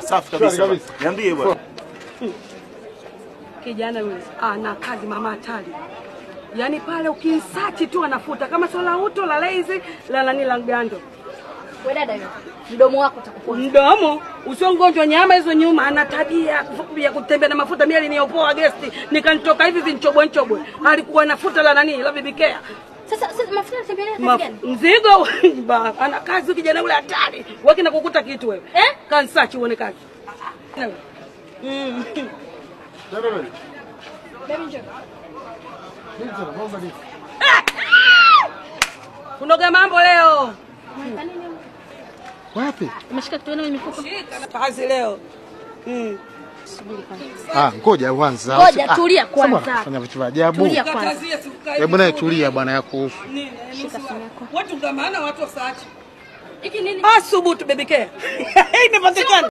Safi kabisa. Niambie bwana. Kijana yule ana kazi mama hatari. Yaani pale ukisearch tu anafuta kama swala uto la lazy la nani la ngando. Wewe dada yule, mdomo wako utakupoa. Mdomo usiongonjwa nyama hizo nyuma, ana tabia ya kutembea na mafuta. Mimi aliniopoa guest nikanitoka hivi vinchobwe. Alikuwa anafuta la nani la bibikea. Sasa mafuta yanatembelea kazi gani? Mzigo ana kazi kijana yule hatari. Wewe kina kukuta kitu wewe. Kan search uone kazi. Kunoga mambo leo. Wapi? Umeshika kitu gani mifuko? Kazi leo. Subiri kwanza. Ngoja kwanza. Ngoja tulia kwanza. Fanya vitu vya ajabu. Tulia kwanza. Hebu naye tulia bwana yako. Shika simu yako. Watu kama watu wasaache. Hiki nini? Asubutu baby care. Imepatikana.